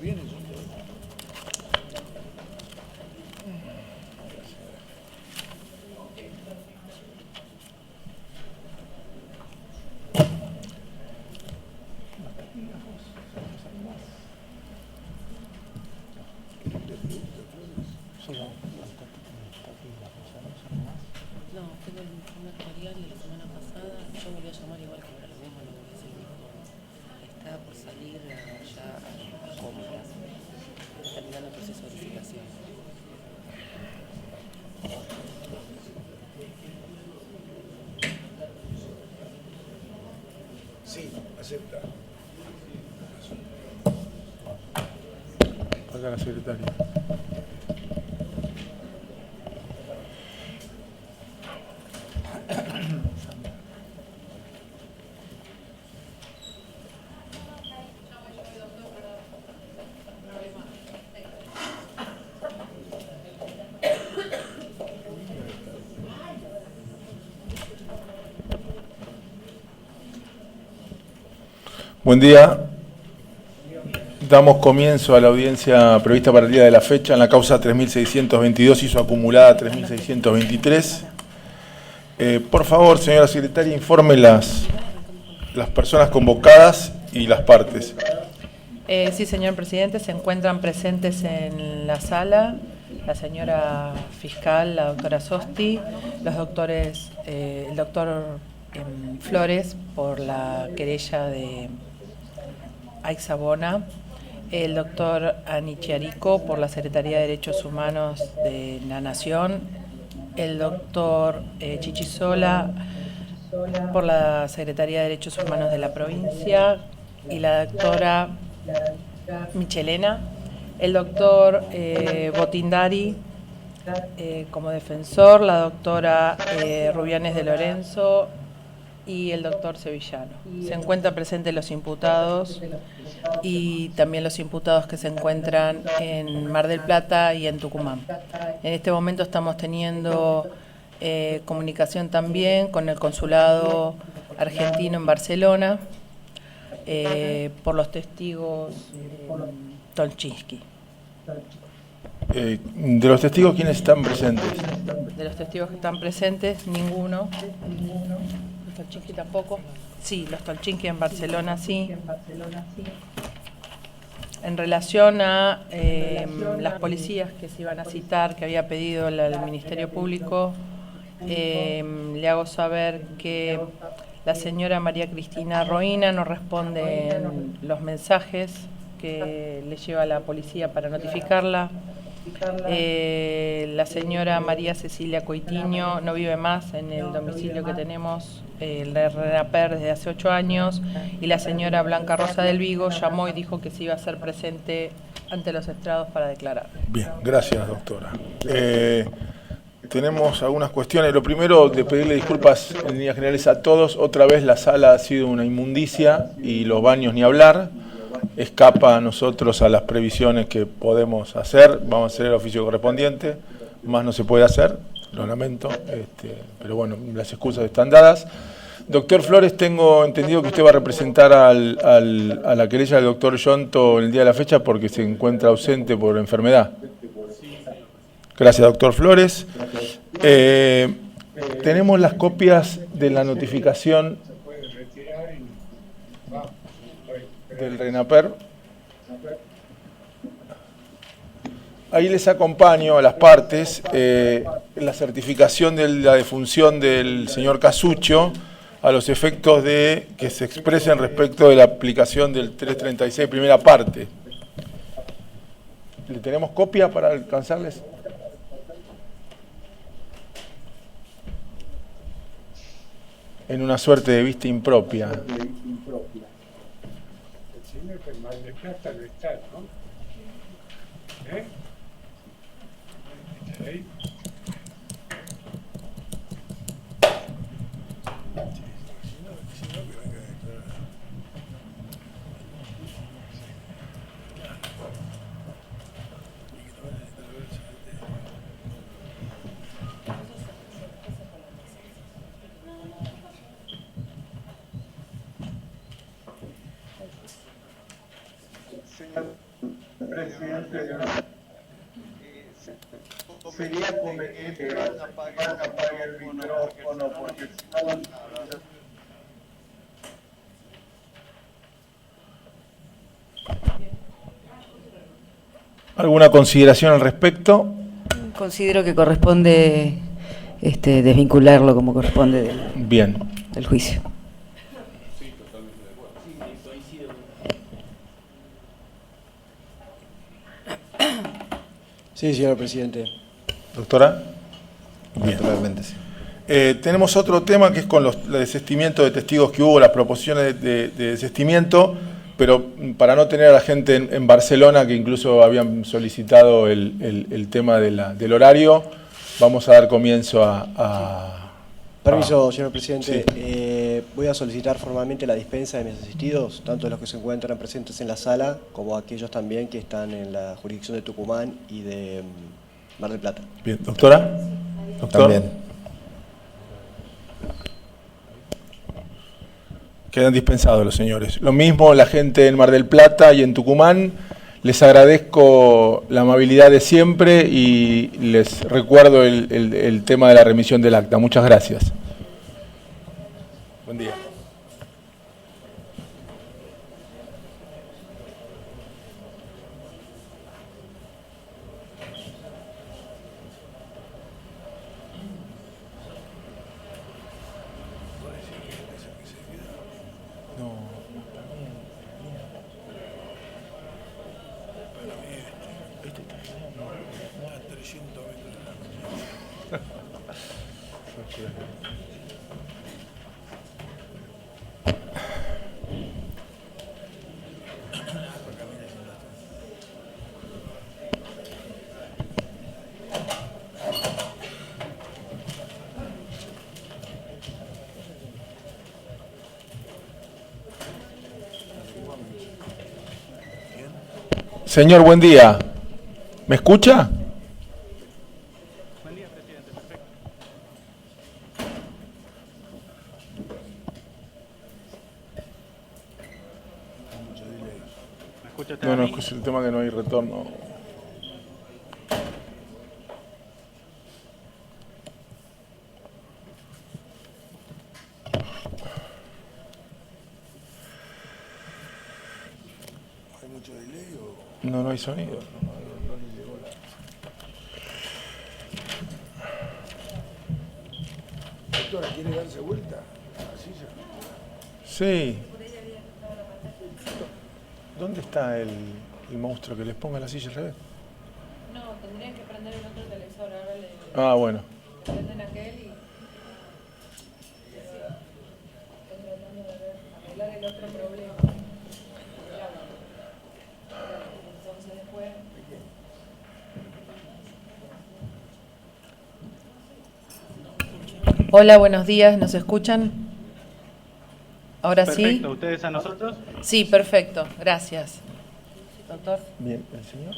viene, yo no. No, tengo el informe actuarial de la semana pasada. Yo volví a llamar igual que ahora lo mismo, lo que es el mismo. Está por salir ya a compras. Está terminando el proceso de licitación. Sí, acepta. Acá la secretaria. Buen día. Damos comienzo a la audiencia prevista para el día de la fecha en la causa 3622 y su acumulada 3623. Por favor, señora secretaria, informe las personas convocadas y las partes. Sí, señor presidente, se encuentran presentes en la sala la señora fiscal, la doctora Sosti, los doctores, el doctor Flores por la querella de Aixabona, el doctor Anichiarico por la Secretaría de Derechos Humanos de la Nación, el doctor Chichisola por la Secretaría de Derechos Humanos de la provincia y la doctora Michelena, el doctor Botindari como defensor, la doctora Rubianes de Lorenzo y el doctor Sevillano. Se encuentran presentes los imputados y también los imputados que se encuentran en Mar del Plata y en Tucumán. En este momento estamos teniendo comunicación también con el consulado argentino en Barcelona por los testigos Tolchinsky. De los testigos, ¿quiénes están presentes? De los testigos que están presentes, ninguno. Los Tolchinsky tampoco. Sí, los Tolchinsky en Barcelona sí. En relación a las policías que se iban a citar, que había pedido el Ministerio Público, le hago saber que la señora María Cristina Roina no responde en los mensajes que le lleva a la policía para notificarla. La señora María Cecilia Coitiño no vive más en el domicilio que tenemos, el RENAPER, desde hace 8 años, y la señora Blanca Rosa del Vigo llamó y dijo que se iba a hacer presente ante los estrados para declarar. Bien, gracias, doctora. Tenemos algunas cuestiones. Lo primero, de pedirle disculpas en líneas generales a todos. Otra vez la sala ha sido una inmundicia y los baños ni hablar. Escapa a nosotros a las previsiones que podemos hacer. Vamos a hacer el oficio correspondiente. Más no se puede hacer, lo lamento. Pero bueno, las excusas están dadas. Doctor Flores, tengo entendido que usted va a representar a la querella del doctor Yonto el día de la fecha porque se encuentra ausente por enfermedad. Gracias, doctor Flores. Tenemos las copias de la notificación del RENAPER. Ahí les acompaño a las partes la certificación de la defunción del señor Casucho a los efectos de que se expresen respecto de la aplicación del 336, primera parte. ¿Le tenemos copia para alcanzarles? En una suerte de vista impropia. El señor que en Mar del Plata no está, ¿no? ¿Está ahí? presidente de una... Sería conveniente que apague el micrófono porque si no... ¿Alguna consideración al respecto? Considero que corresponde desvincularlo como corresponde Bien. del juicio. Sí, señor presidente. Doctora. Bien. Naturalmente, sí. Tenemos otro tema que es con los desistimientos de testigos que hubo, las proposiciones de desistimiento, pero para no tener a la gente en Barcelona, que incluso habían solicitado el tema del horario, vamos a dar comienzo Permiso, señor presidente. Sí. Voy a solicitar formalmente la dispensa de mis asistidos, tanto de los que se encuentran presentes en la sala, como aquellos también que están en la jurisdicción de Tucumán y de Mar del Plata. Bien, doctora. Doctor. También. Quedan dispensados los señores. Lo mismo la gente en Mar del Plata y en Tucumán. Les agradezco la amabilidad de siempre y les recuerdo el tema de la remisión del acta. Muchas gracias. Buen día. Señor, buen día. ¿Me escucha? Buen día, presidente. Perfecto. ¿Me escucha usted a No, mí? es el tema que no hay retorno. No hay sonido. Doctora, ¿quiere darse vuelta a la silla? Sí. ¿Dónde está el monstruo que les ponga la silla al revés? No, tendrían que prender el otro televisor. Ahora le Ah, bueno. prenden aquel y... Estoy tratando de arreglar el otro problema. Entonces después... Hola, buenos días, ¿nos escuchan? ¿Ahora sí? Perfecto. ¿Ustedes a nosotros? Sí, perfecto, gracias. Doctor. Bien, el señor.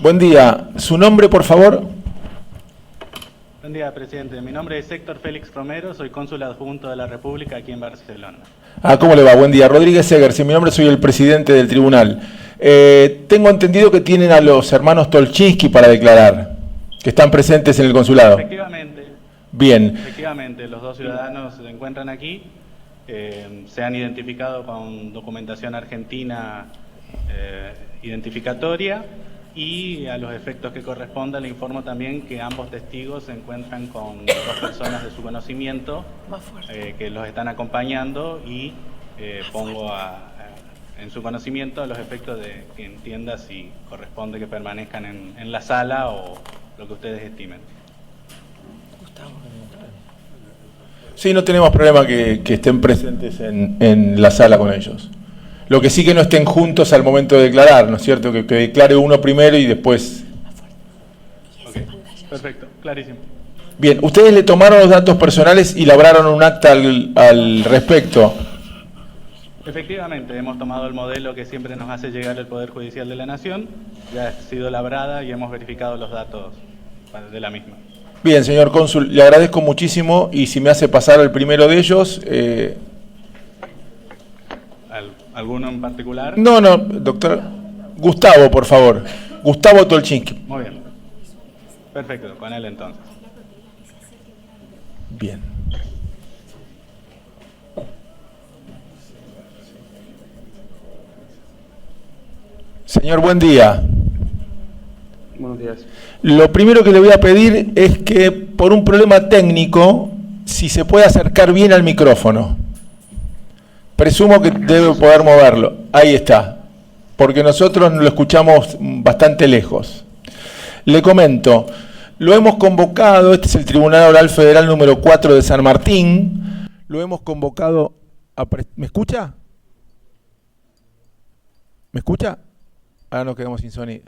Buen día. ¿Su nombre, por favor? Buen día, presidente. Mi nombre es Héctor Félix Romero, soy cónsul adjunto de la República aquí en Barcelona. ¿Cómo le va? Buen día. Rodríguez Eggers, mi nombre, soy el presidente del tribunal. Tengo entendido que tienen a los hermanos Tolchinsky para declarar, que están presentes en el consulado. Efectivamente. Bien. Efectivamente, los dos ciudadanos se encuentran aquí, se han identificado con documentación argentina identificatoria y a los efectos que corresponda le informo también que ambos testigos se encuentran con dos personas de su conocimiento que los están acompañando y pongo en su conocimiento a los efectos de que entienda si corresponde que permanezcan en la sala o lo que ustedes estimen. Sí, no tenemos problema que estén presentes en la sala con ellos. Lo que sí que no estén juntos al momento de declarar, ¿no es cierto? Que declare uno primero y después... Ok, perfecto, clarísimo. Bien, ustedes le tomaron los datos personales y labraron un acta al respecto. Efectivamente, hemos tomado el modelo que siempre nos hace llegar el Poder Judicial de la Nación, ya ha sido labrada y hemos verificado los datos de la misma. Bien, señor cónsul, le agradezco muchísimo y si me hace pasar al primero de ellos... ¿Alguno en particular? No, no, doctor. Gustavo, por favor. Gustavo Tolchinsky. Muy bien. Perfecto, con él entonces. Bien. Señor, buen día. Buenos días. Lo primero que le voy a pedir es que, por un problema técnico, si se puede acercar bien al micrófono. Presumo que debe poder moverlo. Ahí está. Porque nosotros lo escuchamos bastante lejos. Le comento, lo hemos convocado, este es el Tribunal Oral Federal número 4 de San Martín, lo hemos convocado a... ¿Me escucha? ¿Me escucha? Ahora nos quedamos sin sonido.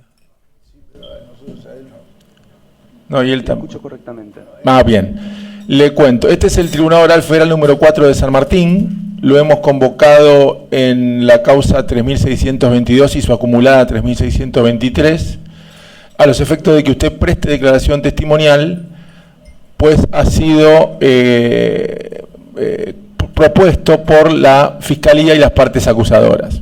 No, y él tampoco. Escucho correctamente. Ah, bien. Le cuento, este es el Tribunal Oral Federal número 4 de San Martín, lo hemos convocado en la causa 3622 y su acumulada 3623, a los efectos de que usted preste declaración testimonial, pues ha sido propuesto por la Fiscalía y las partes acusadoras.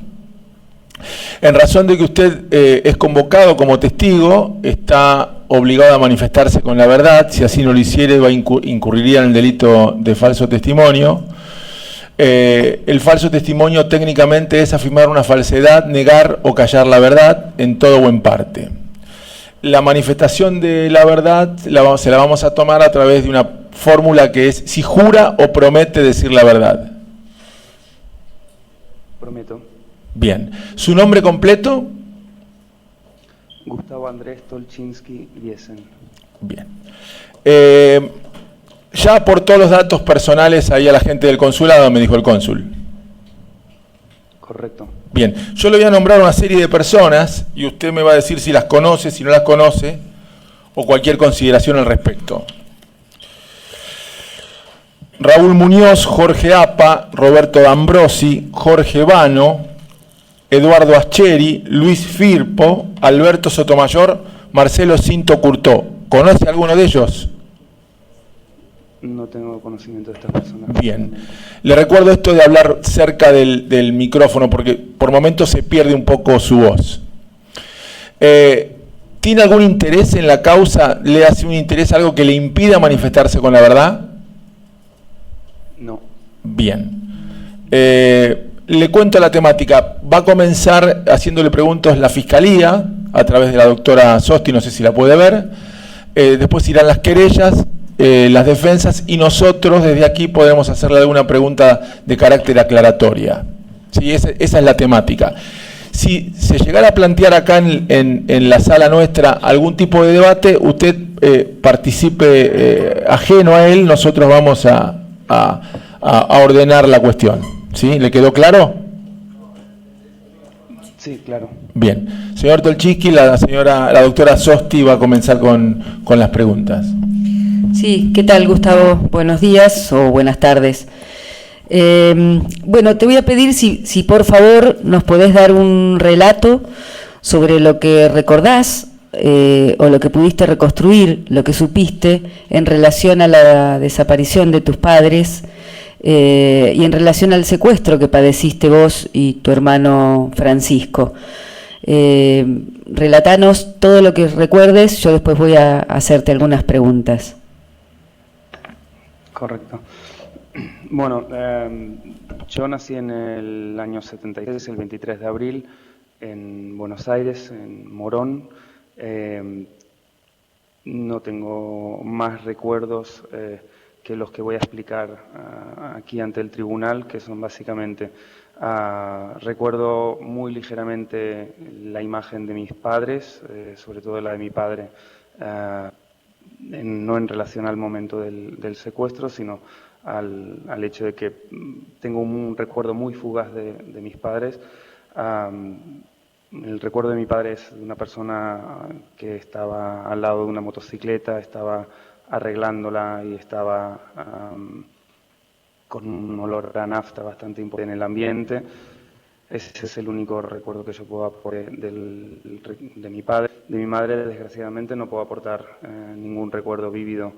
En razón de que usted es convocado como testigo, está obligado a manifestarse con la verdad. Si así no lo hiciere, incurriría en el delito de falso testimonio. El falso testimonio técnicamente es afirmar una falsedad, negar o callar la verdad en todo o en parte. La manifestación de la verdad se la vamos a tomar a través de una fórmula que es si jura o promete decir la verdad. Prometo. Bien. ¿Su nombre completo? Gustavo Andrés Tolchinsky Liesen. Bien. Ya aportó los datos personales ahí a la gente del consulado, me dijo el cónsul. Correcto. Bien, yo le voy a nombrar una serie de personas y usted me va a decir si las conoce, si no las conoce, o cualquier consideración al respecto. Raúl Muñoz, Jorge Apa, Roberto D'Ambrosi, Jorge Vano, Eduardo Ascheri, Luis Firpo, Alberto Sotomayor, Marcelo Cinto Curtó. ¿Conoce alguno de ellos? No tengo conocimiento de estas personas. Bien. Le recuerdo esto de hablar cerca del micrófono porque por momentos se pierde un poco su voz. ¿Tiene algún interés en la causa? ¿Le hace un interés algo que le impida manifestarse con la verdad? No. Bien. Le cuento la temática. Va a comenzar haciéndole preguntas la Fiscalía, a través de la doctora Sosti, no sé si la puede ver. Después irán las querellas, las defensas, y nosotros desde aquí podremos hacerle alguna pregunta de carácter aclaratoria. ¿Sí? Esa es la temática. Si se llegara a plantear acá en la sala nuestra algún tipo de debate, usted participe ajeno a él, nosotros vamos a ordenar la cuestión. ¿Sí? ¿Le quedó claro? Sí, claro. Bien. Señor Tolchinsky, la doctora Sosti va a comenzar con las preguntas. Sí, ¿qué tal, Gustavo? Buenos días o buenas tardes. Bueno, te voy a pedir si por favor nos podés dar un relato sobre lo que recordás o lo que pudiste reconstruir, lo que supiste en relación a la desaparición de tus padres y en relación al secuestro que padeciste vos y tu hermano Francisco. Relatanos todo lo que recuerdes, yo después voy a hacerte algunas preguntas. Correcto. Bueno, yo nací en el año 76, el 23 de abril, en Buenos Aires, en Morón. No tengo más recuerdos que los que voy a explicar aquí ante el tribunal, que son básicamente, recuerdo muy ligeramente la imagen de mis padres, sobre todo la de mi padre, no en relación al momento del secuestro, sino al hecho de que tengo un recuerdo muy fugaz de mis padres. El recuerdo de mi padre es de una persona que estaba al lado de una motocicleta, estaba arreglándola y estaba con un olor a nafta bastante importante en el ambiente. Ese es el único recuerdo que yo puedo aportar de mi padre. De mi madre, desgraciadamente, no puedo aportar ningún recuerdo vívido.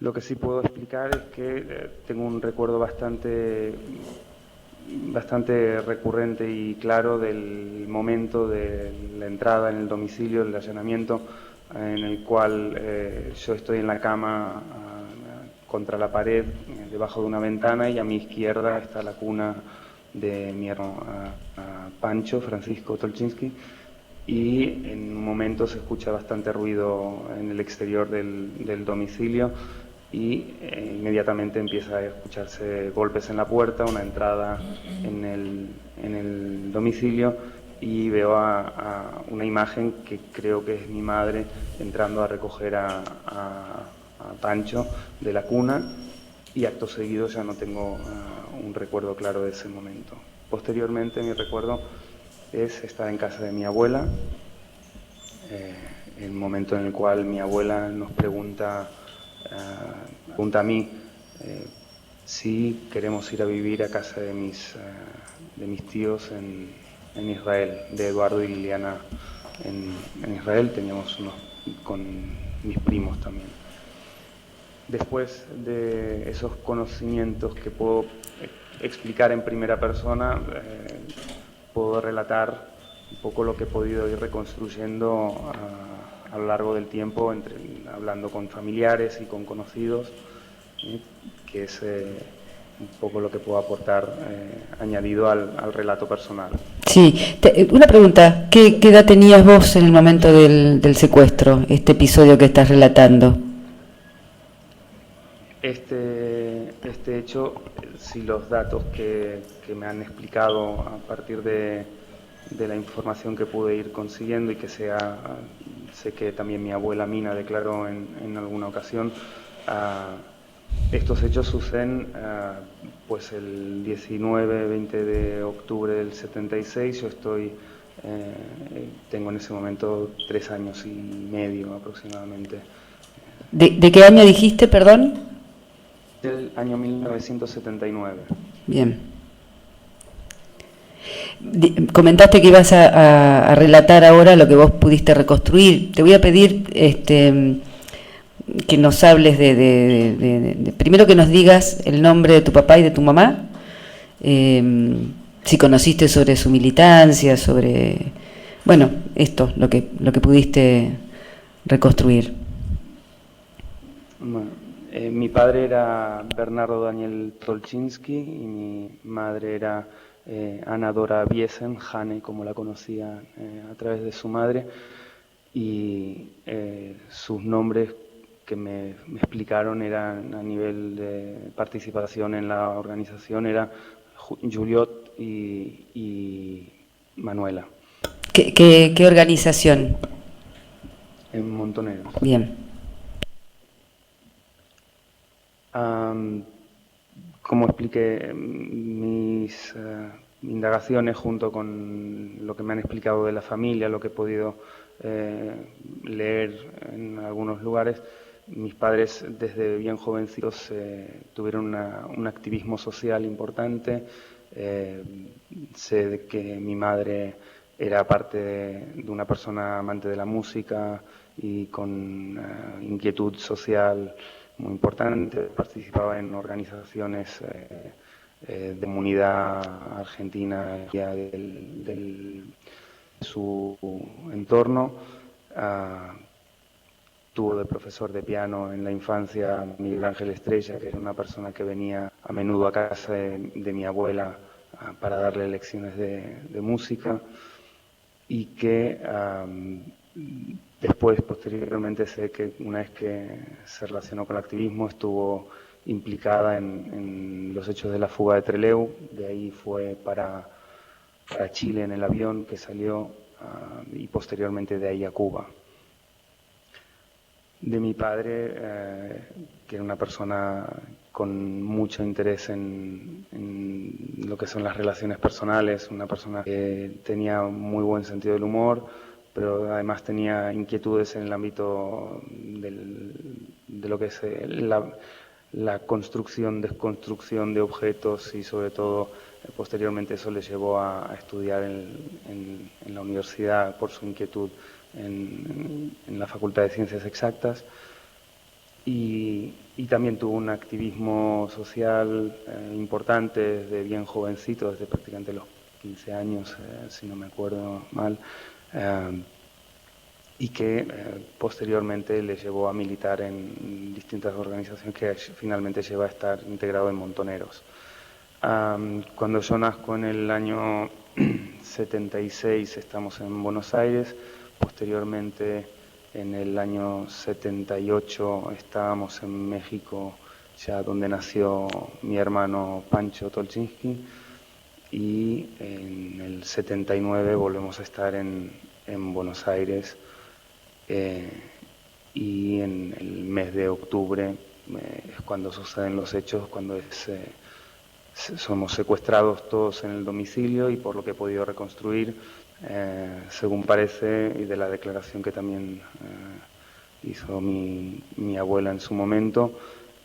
Lo que sí puedo explicar es que tengo un recuerdo bastante bastante recurrente y claro del momento de la entrada en el domicilio, el allanamiento, en el cual yo estoy en la cama contra la pared, debajo de una ventana, y a mi izquierda está la cuna de mi hermano Pancho, Francisco Tolchinsky, y en un momento se escucha bastante ruido en el exterior del domicilio y inmediatamente empieza a escucharse golpes en la puerta, una entrada en el domicilio, y veo a una imagen que creo que es mi madre entrando a recoger a Pancho de la cuna, y acto seguido ya no tengo un recuerdo claro de ese momento. Posteriormente mi recuerdo es estar en casa de mi abuela, el momento en el cual mi abuela nos pregunta a mí si queremos ir a vivir a casa de mis tíos en Israel, de Eduardo y Liliana en Israel. Teníamos unos con mis primos también. Después de esos conocimientos que puedo explicar en primera persona, puedo relatar un poco lo que he podido ir reconstruyendo a lo largo del tiempo, hablando con familiares y con conocidos, que es un poco lo que puedo aportar añadido al relato personal. Sí, una pregunta, ¿qué edad tenías vos en el momento del secuestro, este episodio que estás relatando? Este hecho, si los datos que me han explicado a partir de la información que pude ir consiguiendo, y que sé que también mi abuela Mina declaró en alguna ocasión, estos hechos suceden pues el 19-20 de octubre del 76. Yo tengo en ese momento 3 años y medio aproximadamente. ¿De qué año dijiste, perdón? Del año 1979. Bien. Comentaste que ibas a relatar ahora lo que vos pudiste reconstruir. Te voy a pedir que nos hables primero que nos digas el nombre de tu papá y de tu mamá, si conociste sobre su militancia, sobre, bueno, esto, lo que pudiste reconstruir. Bueno, mi padre era Bernardo Daniel Tolchinsky y mi madre era Ana Dora Biesen, Jane, como la conocía a través de su madre, y sus nombres que me explicaron eran, a nivel de participación en la organización, era Juliot y Manuela. ¿Qué organización? En Montoneros. Bien. Como expliqué, mis indagaciones, junto con lo que me han explicado de la familia, lo que he podido leer en algunos lugares, mis padres desde bien jovencitos tuvieron un activismo social importante. Sé de que mi madre era parte de una persona amante de la música y con inquietud social muy importante. Participaba en organizaciones de comunidad argentina de su entorno. Tuvo de profesor de piano en la infancia Miguel Ángel Estrella, que era una persona que venía a menudo a casa de mi abuela para darle lecciones de música, y que después, posteriormente, sé que una vez que se relacionó con el activismo estuvo implicada en los hechos de la fuga de Trelew. De ahí fue para Chile en el avión que salió, y posteriormente de ahí a Cuba. De mi padre, que era una persona con mucho interés en lo que son las relaciones personales, una persona que tenía muy buen sentido del humor, pero además tenía inquietudes en el ámbito de lo que es la construcción, desconstrucción de objetos, y sobre todo posteriormente eso le llevó a estudiar en la universidad por su inquietud en la Facultad de Ciencias Exactas. Y y también tuvo un activismo social importante desde bien jovencito, desde prácticamente los 15 años, si no me acuerdo mal, y que posteriormente le llevó a militar en distintas organizaciones que finalmente lleva a estar integrado en Montoneros. Cuando yo nazco en el año 76 estamos en Buenos Aires, posteriormente en el año 78 estábamos en México, ya donde nació mi hermano Pancho Tolchinsky, y en el 79 volvemos a estar en Buenos Aires, y en el mes de octubre es cuando suceden los hechos, cuando somos secuestrados todos en el domicilio, y por lo que he podido reconstruir, según parece, y de la declaración que también hizo mi abuela en su momento,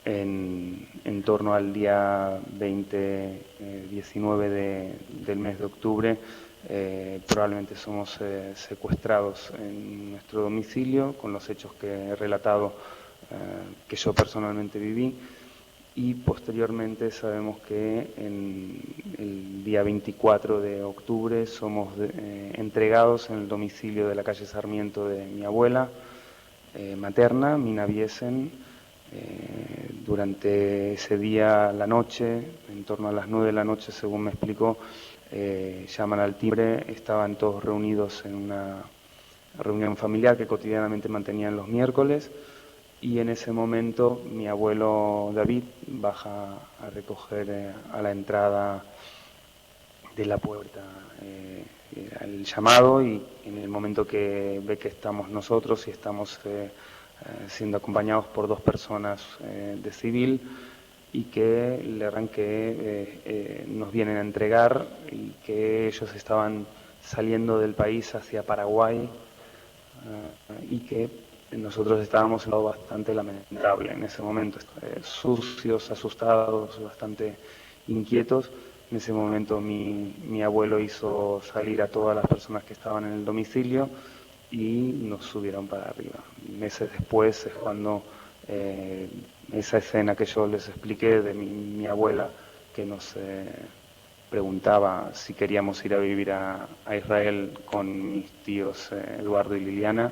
en torno al día 19 del mes de octubre, probablemente somos secuestrados en nuestro domicilio con los hechos que he relatado, que yo personalmente viví. Y posteriormente sabemos que en el día 24 de octubre somos entregados en el domicilio de la calle Sarmiento de mi abuela materna, Mina Biesen. Durante ese día, la noche, en torno a las 9 de la noche, según me explicó, llaman al timbre, estaban todos reunidos en una reunión familiar que cotidianamente mantenían los miércoles. Y en ese momento mi abuelo David baja a recoger a la entrada de la puerta el llamado, y en el momento que ve que estamos nosotros y estamos siendo acompañados por dos personas de civil, y que le arranque nos vienen a entregar, y que ellos estaban saliendo del país hacia Paraguay, y que nosotros estábamos en un lado bastante lamentable en ese momento, sucios, asustados, bastante inquietos. En ese momento mi abuelo hizo salir a todas las personas que estaban en el domicilio y nos subieron para arriba. Meses después es cuando esa escena que yo les expliqué de mi abuela, que nos preguntaba si queríamos ir a vivir a Israel con mis tíos Eduardo y Liliana.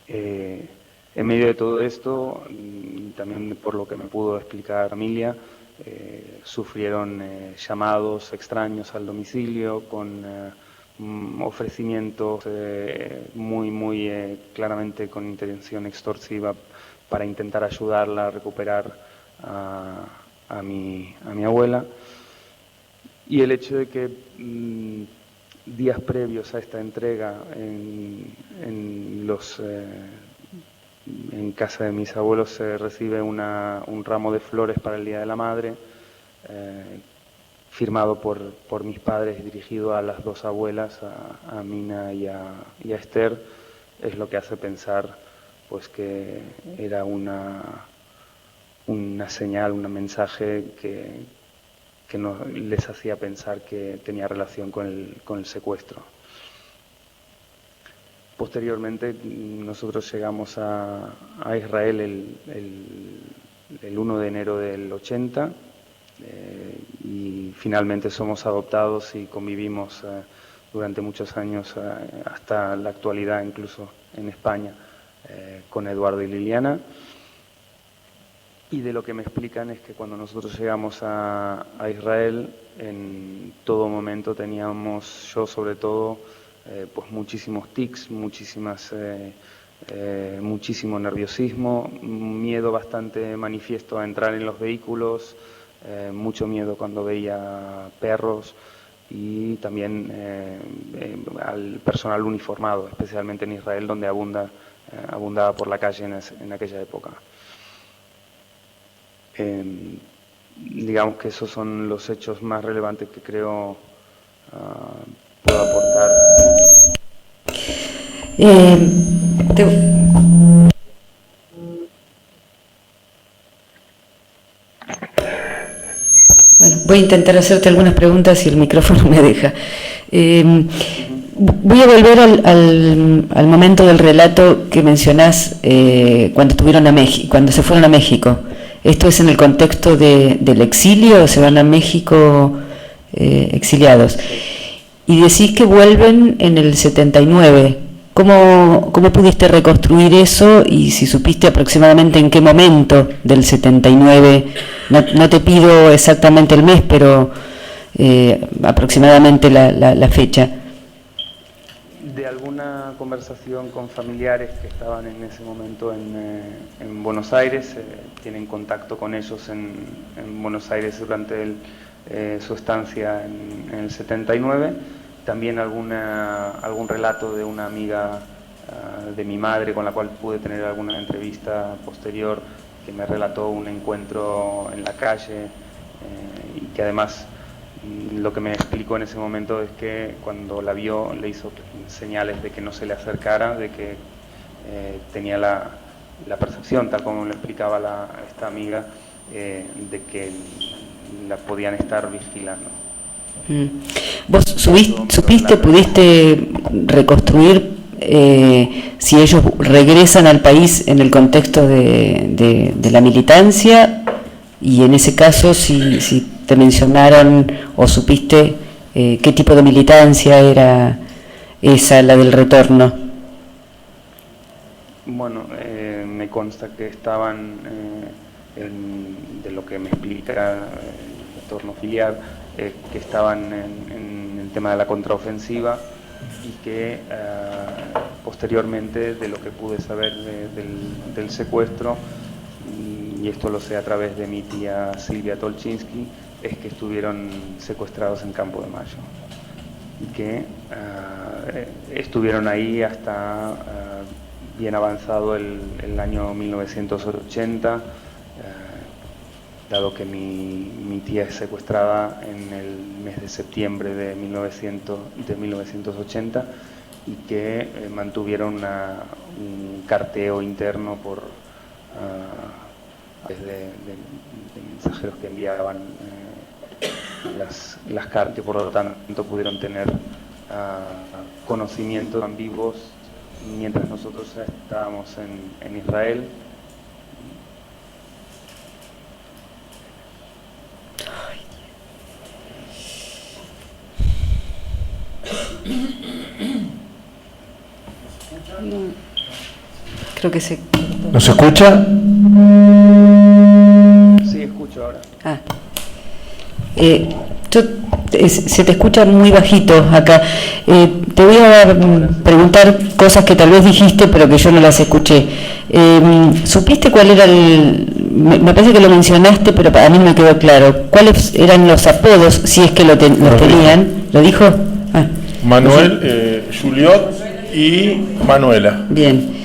En medio de todo esto, también por lo que me pudo explicar Emilia, sufrieron llamados extraños al domicilio con ofrecimientos muy claramente con intención extorsiva para intentar ayudarla a recuperar a mi abuela. Y el hecho de que días previos a esta entrega en casa de mis abuelos se recibe un ramo de flores para el Día de la Madre, firmado por mis padres, dirigido a las dos abuelas, a Mina y a Esther. Es lo que hace pensar pues que era una señal, un mensaje que les hacía pensar que tenía relación con el secuestro. Posteriormente nosotros llegamos a Israel el 1 de enero del 80, y finalmente somos adoptados y convivimos durante muchos años, hasta la actualidad, incluso en España, con Eduardo y Liliana. Y de lo que me explican es que cuando nosotros llegamos a Israel, en todo momento teníamos, yo sobre todo, pues muchísimos tics, muchísimo nerviosismo, miedo bastante manifiesto a entrar en los vehículos, mucho miedo cuando veía perros, y también al personal uniformado, especialmente en Israel, donde abundaba por la calle en aquella época. Digamos que esos son los hechos más relevantes que creo puedo aportar. Bueno, voy a intentar hacerte algunas preguntas si el micrófono me deja. Voy a volver al momento del relato que mencionás cuando estuvieron a México, cuando se fueron a México. ¿Esto es en el contexto del exilio o se van a México exiliados? Y decís que vuelven en el 79. ¿Cómo pudiste reconstruir eso y si supiste aproximadamente en qué momento del 79? No te pido exactamente el mes, pero aproximadamente la fecha. De alguna conversación con familiares que estaban en ese momento en Buenos Aires, tienen contacto con ellos en Buenos Aires durante su estancia en el 79. También algún relato de una amiga de mi madre con la cual pude tener alguna entrevista posterior, que me relató un encuentro en la calle y que además lo que me explicó en ese momento es que cuando la vio le hizo señales de que no se le acercara, de que tenía la percepción, tal como le explicaba esta amiga, de que la podían estar vigilando. ¿Vos supiste, pudiste reconstruir si ellos regresan al país en el contexto de la militancia? Y en ese caso, si te mencionaron o supiste qué tipo de militancia era esa, la del retorno. Bueno, me consta que estaban, de lo que me explica el entorno filial, que estaban en el tema de la contraofensiva y que posteriormente, de lo que pude saber del secuestro, y esto lo sé a través de mi tía Silvia Tolchinsky, es que estuvieron secuestrados en Campo de Mayo y que estuvieron ahí hasta bien avanzado el año 1980, dado que mi tía es secuestrada en el mes de septiembre de 1980 y que mantuvieron un carteo interno por de mensajeros que enviaban las cartas, que por lo tanto pudieron tener conocimiento, eran vivos mientras nosotros estábamos en Israel. Creo que se... ¿No se escucha? Sí, escucho ahora. Se te escucha muy bajito acá. Te voy a preguntar cosas que tal vez dijiste, pero que yo no las escuché. ¿Supiste cuál era me parece que lo mencionaste, pero para mí me quedó claro. ¿Cuáles eran los apodos, si es que los tenían? ¿Lo dijo? Manuel, Juliot y Manuela. Bien.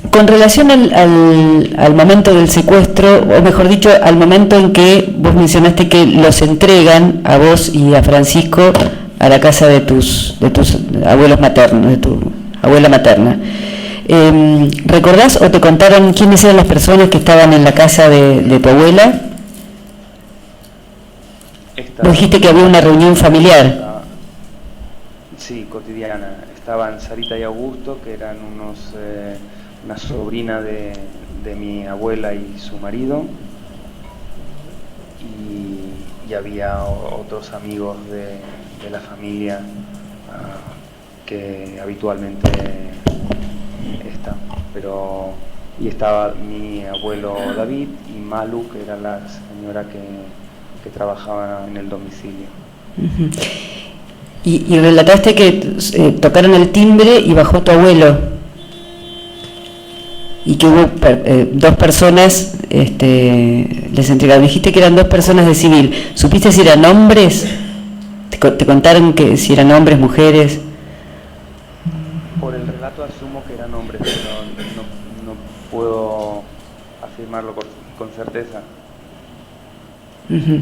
Con relación al momento del secuestro, o mejor dicho, al momento en que vos mencionaste que los entregan a vos y a Francisco a la casa de tus abuelos maternos, de tu abuela materna. ¿Recordás o te contaron quiénes eran las personas que estaban en la casa de tu abuela? Vos dijiste que había una reunión familiar. Sí, cotidiana. Estaban Sarita y Augusto, que eran una sobrina de mi abuela y su marido, y había otros amigos de la familia que habitualmente están. Y estaba mi abuelo David y Malu, que era la señora que trabajaba en el domicilio. Uh-huh. Y relataste que tocaron el timbre y bajó tu abuelo y que hubo dos personas les entregaron. Dijiste que eran dos personas de civil. ¿Supiste si eran hombres? ¿Te contaron que si eran hombres, mujeres? Por el relato asumo que eran hombres, pero no puedo afirmarlo con certeza. Uh-huh.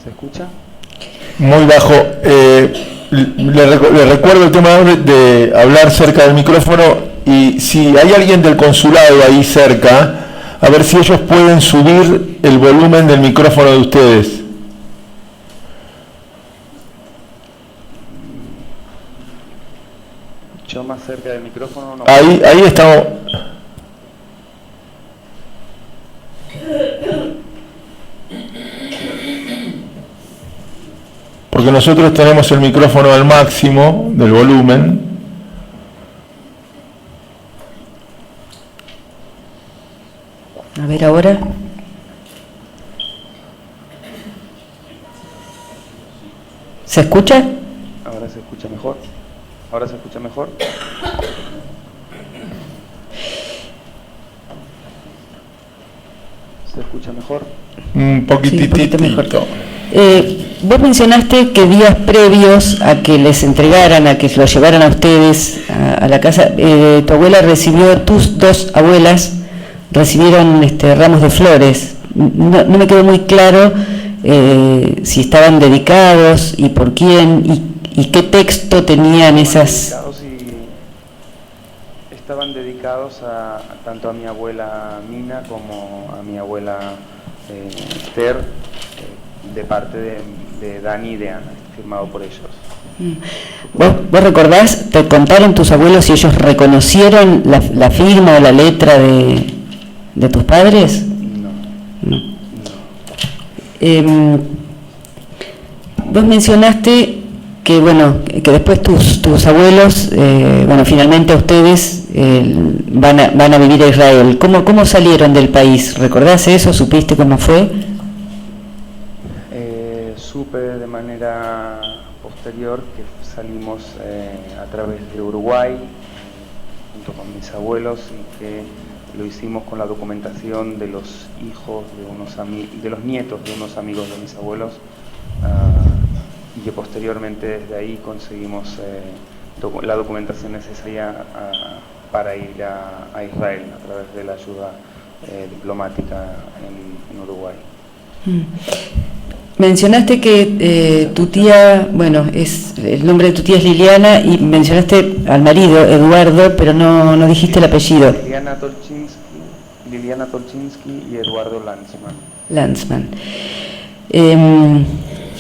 ¿Se escucha? Muy bajo. Le recuerdo el tema de hablar cerca del micrófono, y si hay alguien del consulado ahí cerca, a ver si ellos pueden subir el volumen del micrófono de ustedes. Yo más cerca del micrófono no. Ahí estamos. Porque nosotros tenemos el micrófono al máximo del volumen. A ver ahora. ¿Se escucha? Ahora se escucha mejor. Ahora se escucha mejor. ¿Se escucha mejor? Un poquitito mejor. Vos mencionaste que días previos a que les entregaran, a que los llevaran a ustedes a la casa, tu abuela recibió, tus dos abuelas recibieron ramos de flores. No me quedó muy claro si estaban dedicados y por quién y qué texto tenían esas. Estaban dedicados tanto a mi abuela Mina como a mi abuela Esther, de parte de Dani y de Ana, firmado por ellos. ¿Vos recordás, te contaron tus abuelos si ellos reconocieron la firma o la letra de tus padres? No. Vos mencionaste que que después tus abuelos, finalmente ustedes van a vivir a Israel. ¿Cómo salieron del país? ¿Recordás eso? ¿Supiste cómo fue? Supe de manera posterior que salimos a través de Uruguay junto con mis abuelos y que lo hicimos con la documentación de los hijos de los nietos de unos amigos de mis abuelos, y que posteriormente desde ahí conseguimos la documentación necesaria para ir a Israel a través de la ayuda diplomática en Uruguay. Mencionaste que tu tía, el nombre de tu tía es Liliana, y mencionaste al marido, Eduardo, pero no dijiste el apellido. Liliana Tolchinsky y Eduardo Lanzman.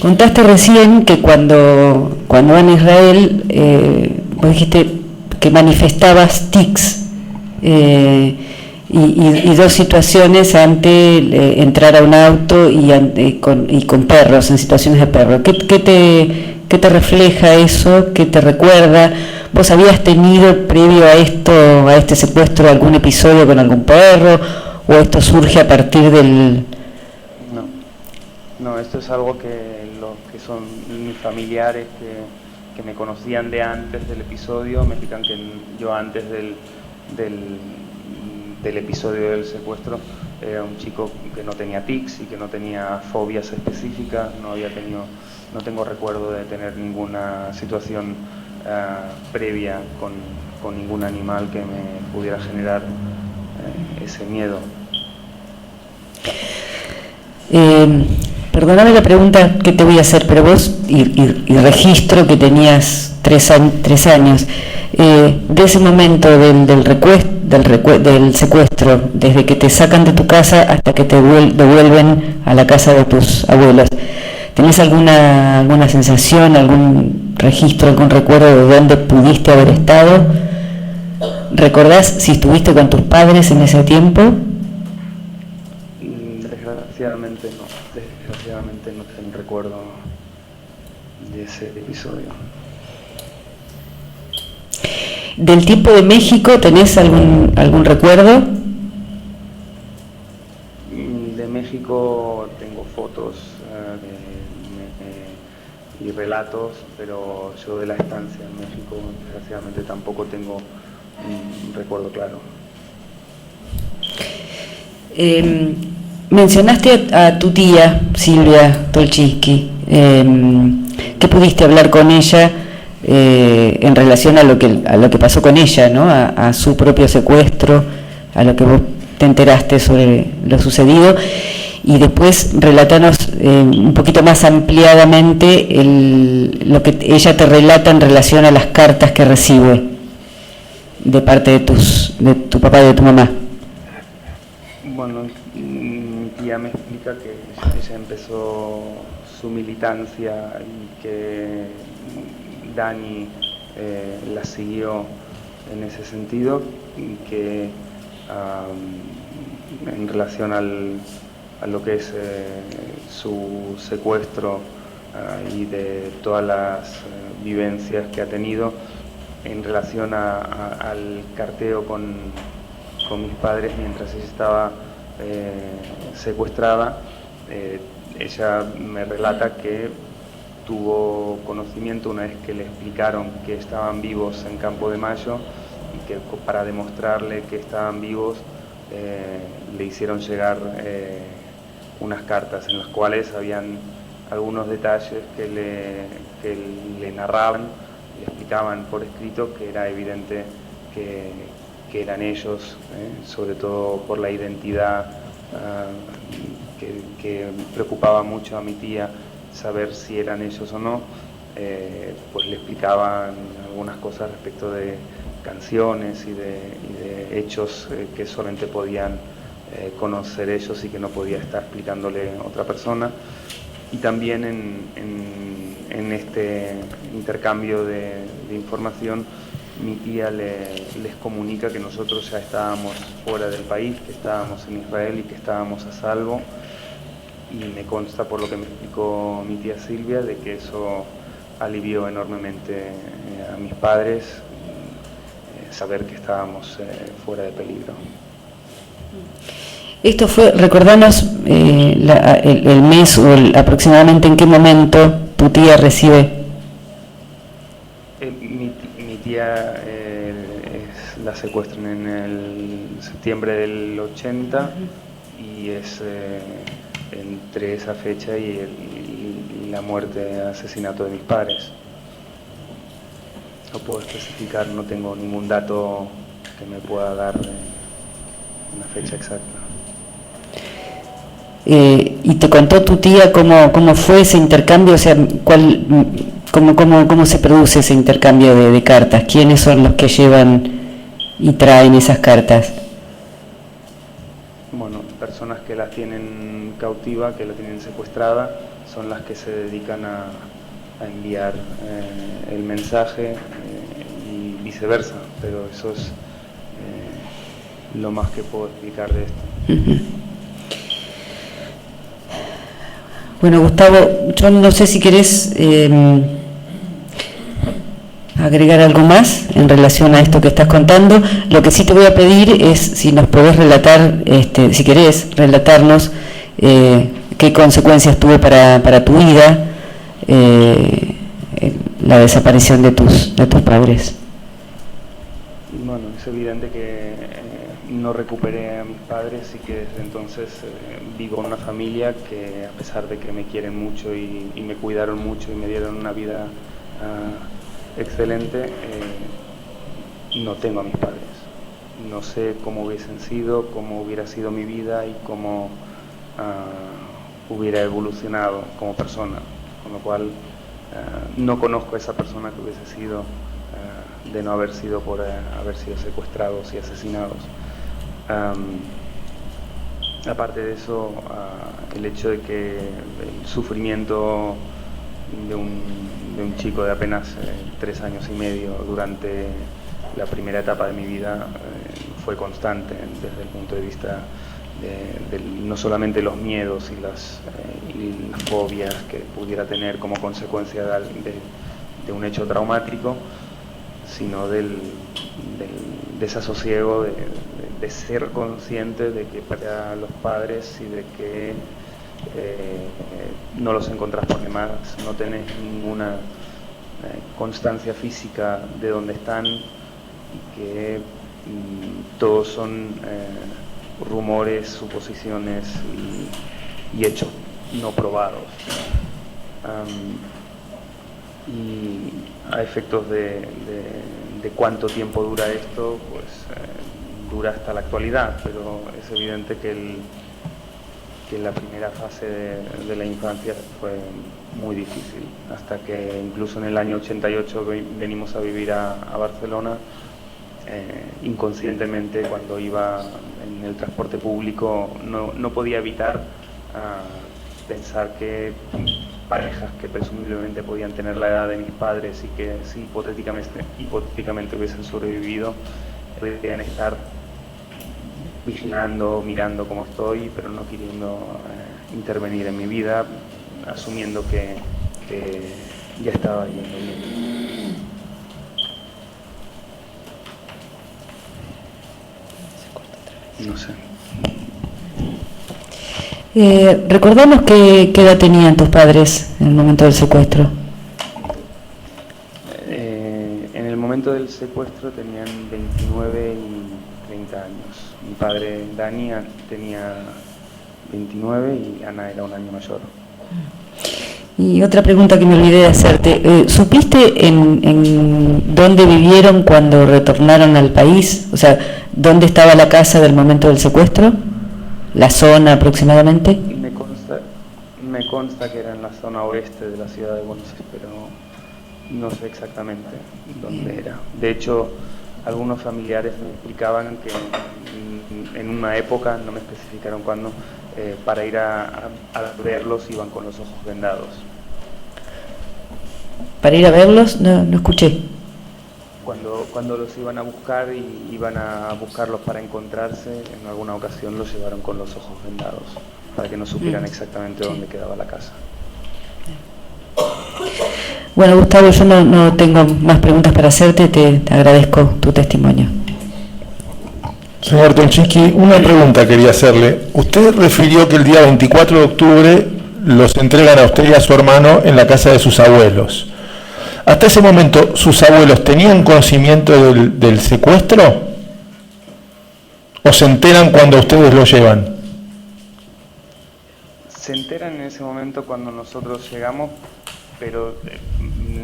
Contaste recién que cuando van a Israel, vos dijiste que manifestabas tics, y dos situaciones ante entrar a un auto y con perros, en situaciones de perro. ¿Qué te refleja eso? ¿Qué te recuerda? ¿Vos habías tenido previo a este secuestro algún episodio con algún perro? ¿O esto surge a partir del...? No, esto es algo que los que son mis familiares que me conocían de antes del episodio me explican que yo antes del episodio del secuestro era un chico que no tenía tics y que no tenía fobias específicas, no tengo recuerdo de tener ninguna situación previa con ningún animal que me pudiera generar ese miedo. Perdóname la pregunta que te voy a hacer, pero vos, y registro que tenías 3 años, de ese momento del secuestro, desde que te sacan de tu casa hasta que te devuelven a la casa de tus abuelos, ¿tenés alguna sensación, algún registro, algún recuerdo de dónde pudiste haber estado? ¿Recordás si estuviste con tus padres en ese tiempo? Desgraciadamente no tengo recuerdo de ese episodio. ¿Del tiempo de México tenés algún recuerdo? De México tengo fotos y relatos, pero yo de la estancia en México desgraciadamente tampoco tengo un recuerdo claro. Mencionaste a tu tía Silvia Tolchinsky. ¿Qué pudiste hablar con ella en relación a lo que pasó con ella, ¿no? A su propio secuestro, a lo que vos te enteraste sobre lo sucedido? Y después relatanos un poquito más ampliadamente lo que ella te relata en relación a las cartas que recibe de parte de tu papá y de tu mamá. Bueno, mi tía me explica que ella empezó su militancia y que Dani la siguió en ese sentido, y que en relación a lo que es su secuestro y de todas las vivencias que ha tenido en relación al carteo con mis padres mientras ella estaba secuestrada. Ella me relata que tuvo conocimiento una vez que le explicaron que estaban vivos en Campo de Mayo, y que para demostrarle que estaban vivos le hicieron llegar unas cartas en las cuales habían algunos detalles que le narraban, le explicaban por escrito que era evidente que eran ellos, sobre todo por la identidad, que preocupaba mucho a mi tía saber si eran ellos o no. Pues le explicaban algunas cosas respecto de canciones y de hechos que solamente podían conocer ellos y que no podía estar explicándole otra persona. Y también en este intercambio de información, mi tía les comunica que nosotros ya estábamos fuera del país, que estábamos en Israel y que estábamos a salvo. Y me consta, por lo que me explicó mi tía Silvia, de que eso alivió enormemente a mis padres, saber que estábamos fuera de peligro. Esto fue, recordanos el mes o aproximadamente en qué momento tu tía recibe. Mi tía la secuestran en el septiembre del 80 y es entre esa fecha y la muerte, asesinato de mis padres. No puedo especificar, no tengo ningún dato que me pueda dar una fecha exacta. ¿Y te contó tu tía cómo fue ese intercambio? O sea, ¿cómo se produce ese intercambio de cartas? ¿Quiénes son los que llevan y traen esas cartas? Bueno, personas que la tienen cautiva, que la tienen secuestrada, son las que se dedican a enviar el mensaje y viceversa, pero eso es lo más que puedo explicar de esto. Bueno, Gustavo, yo no sé si querés agregar algo más en relación a esto que estás contando. Lo que sí te voy a pedir es si nos podés relatar, si querés relatarnos qué consecuencias tuvo para tu vida la desaparición de tus padres. Bueno, es evidente que no recuperé a mis padres y que desde entonces vivo en una familia que, a pesar de que me quieren mucho y me cuidaron mucho y me dieron una vida excelente, no tengo a mis padres. No sé cómo hubiesen sido, cómo hubiera sido mi vida y cómo hubiera evolucionado como persona, con lo cual no conozco a esa persona que hubiese sido de no haber sido por haber sido secuestrados y asesinados. Aparte de eso, el hecho de que el sufrimiento de un chico de apenas 3 años y medio durante la primera etapa de mi vida fue constante desde el punto de vista de no solamente los miedos y las fobias que pudiera tener como consecuencia de un hecho traumático, sino del desasosiego de ser consciente de que para los padres y de que no los encontrás por demás, no tenés ninguna constancia física de dónde están y que todos son rumores, suposiciones y hechos no probados. Y a efectos de cuánto tiempo dura esto, pues dura hasta la actualidad, pero es evidente que la primera fase de la infancia fue muy difícil, hasta que incluso en el año 88 venimos a vivir a Barcelona. Inconscientemente, cuando iba en el transporte público, no podía evitar pensar que parejas que presumiblemente podían tener la edad de mis padres y que si hipotéticamente hubiesen sobrevivido, podrían estar vigilando, mirando cómo estoy, pero no queriendo intervenir en mi vida, asumiendo que ya estaba yendo bien. No sé. Recordanos qué edad tenían tus padres en el momento del secuestro. En el momento del secuestro tenían 29 y 30 años. Mi padre, Dani, tenía 29 y Ana era un año mayor. Y otra pregunta que me olvidé de hacerte. ¿Supiste en dónde vivieron cuando retornaron al país? O sea, ¿dónde estaba la casa del momento del secuestro? ¿La zona aproximadamente? Me consta que era en la zona oeste de la ciudad de Buenos Aires, pero no sé exactamente dónde era. De hecho, algunos familiares me explicaban que en una época, no me especificaron cuándo, para ir a verlos iban con los ojos vendados. ¿Para ir a verlos? No escuché. Cuando los iban a buscar y iban a buscarlos para encontrarse, en alguna ocasión los llevaron con los ojos vendados, para que no supieran exactamente dónde quedaba la casa. Bueno, Gustavo, yo no tengo más preguntas para hacerte, te agradezco tu testimonio. Señor Tonchinsky, una pregunta quería hacerle. Usted refirió que el día 24 de octubre los entregan a usted y a su hermano en la casa de sus abuelos. ¿Hasta ese momento sus abuelos tenían conocimiento del secuestro? ¿O se enteran cuando ustedes lo llevan? Se enteran en ese momento cuando nosotros llegamos, pero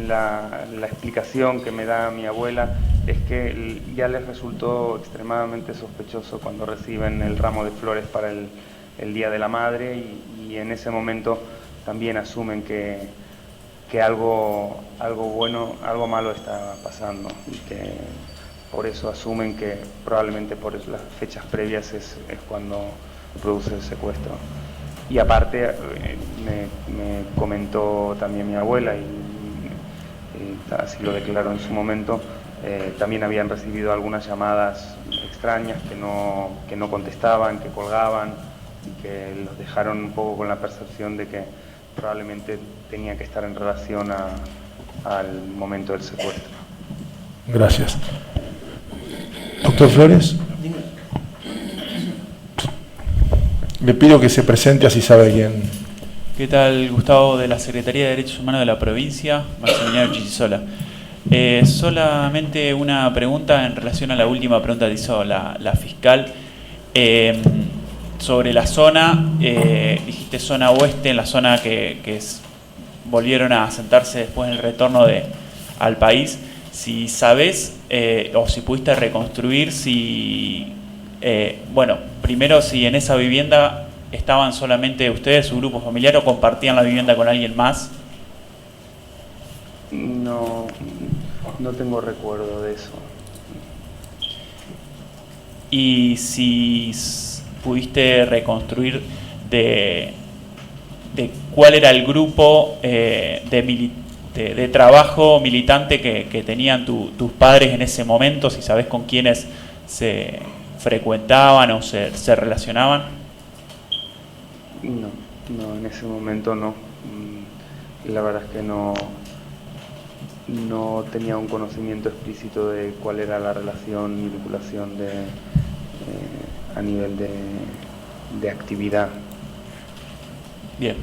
la explicación que me da mi abuela es que ya les resultó extremadamente sospechoso cuando reciben el ramo de flores para el Día de la Madre y en ese momento también asumen que algo bueno, algo malo está pasando y que por eso asumen que probablemente por las fechas previas es cuando produce el secuestro. Y aparte me comentó también mi abuela y así lo declaró en su momento, también habían recibido algunas llamadas extrañas que no contestaban, que colgaban y que los dejaron un poco con la percepción de que probablemente tenía que estar en relación al momento del secuestro. Gracias. Doctor Flores. Le pido que se presente, así sabe quién. ¿Qué tal? Gustavo, de la Secretaría de Derechos Humanos de la provincia, Maximiliano Chichisola. Solamente una pregunta en relación a la última pregunta que hizo la fiscal. Sobre la zona, dijiste zona oeste, en la zona que volvieron a asentarse después del retorno al país. Si sabés o si pudiste reconstruir, primero si en esa vivienda estaban solamente ustedes, su grupo familiar, o compartían la vivienda con alguien más. No tengo recuerdo de eso. Y si pudiste reconstruir de cuál era el grupo de trabajo militante que tenían tus padres en ese momento, si sabés con quiénes se frecuentaban o se relacionaban. No, en ese momento no. La verdad es que no tenía un conocimiento explícito de cuál era la relación y vinculación a nivel de actividad. Bien,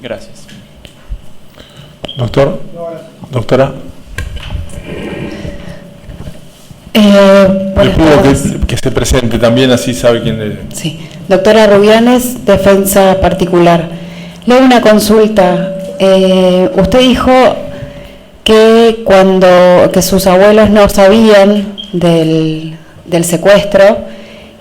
gracias. Doctora. Le pido que se presente también, así sabe quién es. Sí, doctora Rubianes, defensa particular. Le hago una consulta. Usted dijo que sus abuelos no sabían del secuestro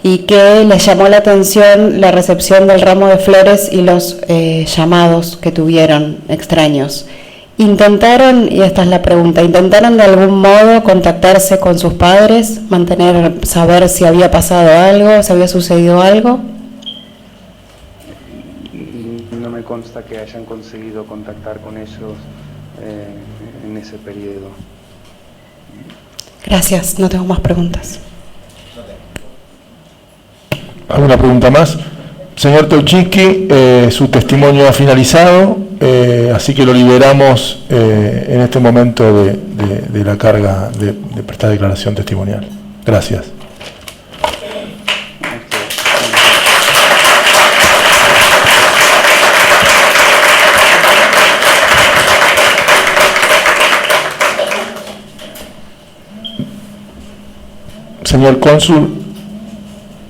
y que les llamó la atención la recepción del ramo de flores y los llamados que tuvieron extraños. ¿Intentaron, y esta es la pregunta, intentaron de algún modo contactarse con sus padres, saber si había pasado algo, si había sucedido algo? No me me consta que hayan conseguido contactar con ellos en ese periodo. Gracias, no tengo más preguntas. ¿Alguna pregunta más? Señor Tolchinsky, su testimonio ha finalizado, así que lo liberamos en este momento de la carga de prestar declaración testimonial. Gracias.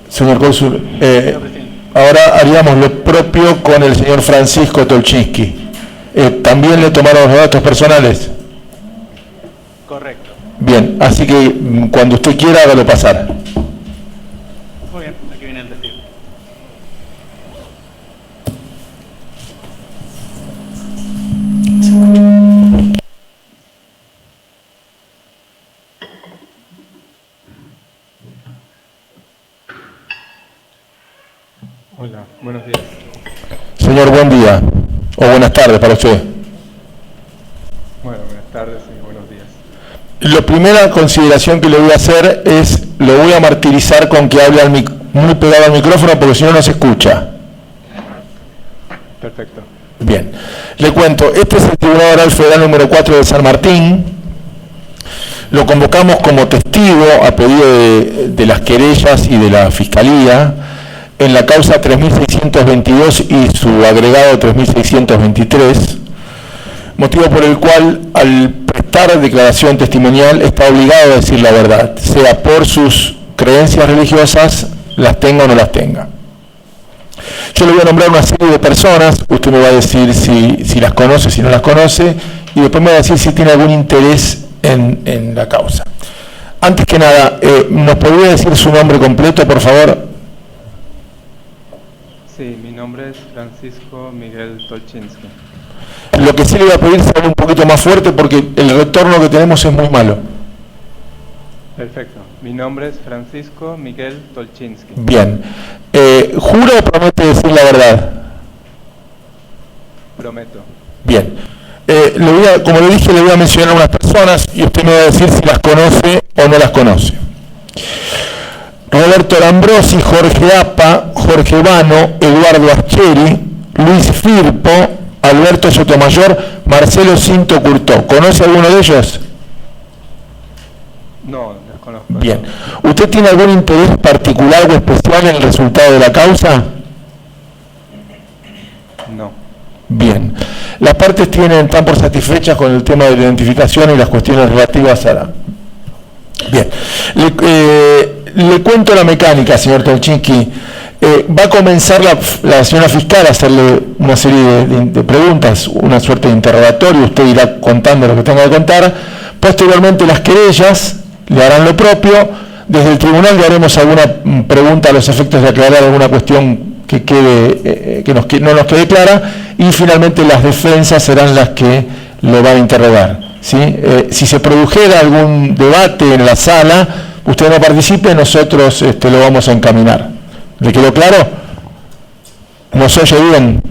Señor cónsul, ahora haríamos lo propio con el señor Francisco Tolchinsky. ¿También le tomaron los datos personales? Correcto. Bien, así que cuando usted quiera, hágalo pasar. Muy bien, aquí viene el testigo. Hola, buenos días. Señor, buen día, o buenas tardes para usted. Bueno, buenas tardes y buenos días. La primera consideración que le voy a hacer es, lo voy a martirizar con que hable muy pegado al micrófono, porque si no, no se escucha. Perfecto. Bien, le cuento, este es el Tribunal Oral Federal número 4 de San Martín. Lo convocamos como testigo a pedido de las querellas y de la Fiscalía en la causa 3622 y su agregado 3623, motivo por el cual al prestar declaración testimonial está obligado a decir la verdad, sea por sus creencias religiosas, las tenga o no las tenga. Yo le voy a nombrar una serie de personas, usted me va a decir si las conoce, si no las conoce, y después me va a decir si tiene algún interés en la causa. Antes que nada, ¿nos podría decir su nombre completo, por favor? Sí, mi nombre es Francisco Miguel Tolchinsky. Lo que sí le voy a pedir es hablar un poquito más fuerte porque el retorno que tenemos es muy malo. Perfecto. Mi nombre es Francisco Miguel Tolchinsky. Bien. ¿Jura o promete decir la verdad? Prometo. Bien. Como le dije, le voy a mencionar a unas personas y usted me va a decir si las conoce o no las conoce. Roberto Lambrosi, Jorge Apa, Jorge Vano, Eduardo Ascheri, Luis Firpo, Alberto Sotomayor, Marcelo Cinto Curtó. ¿Conoce alguno de ellos? No, los conozco. Bien. ¿Usted tiene algún interés particular o especial en el resultado de la causa? No. Bien. Las partes están por satisfechas con el tema de la identificación y las cuestiones relativas a la... Bien. Le cuento la mecánica, señor Tolchinsky. Va a comenzar la señora fiscal a hacerle una serie de preguntas, una suerte de interrogatorio, usted irá contando lo que tenga que contar. Posteriormente las querellas le harán lo propio. Desde el tribunal le haremos alguna pregunta a los efectos de aclarar alguna cuestión que no nos quede clara, y finalmente las defensas serán las que lo van a interrogar, ¿sí? Si se produjera algún debate en la sala, usted no participe, nosotros lo vamos a encaminar. ¿Le quedó claro? ¿Nos oye bien?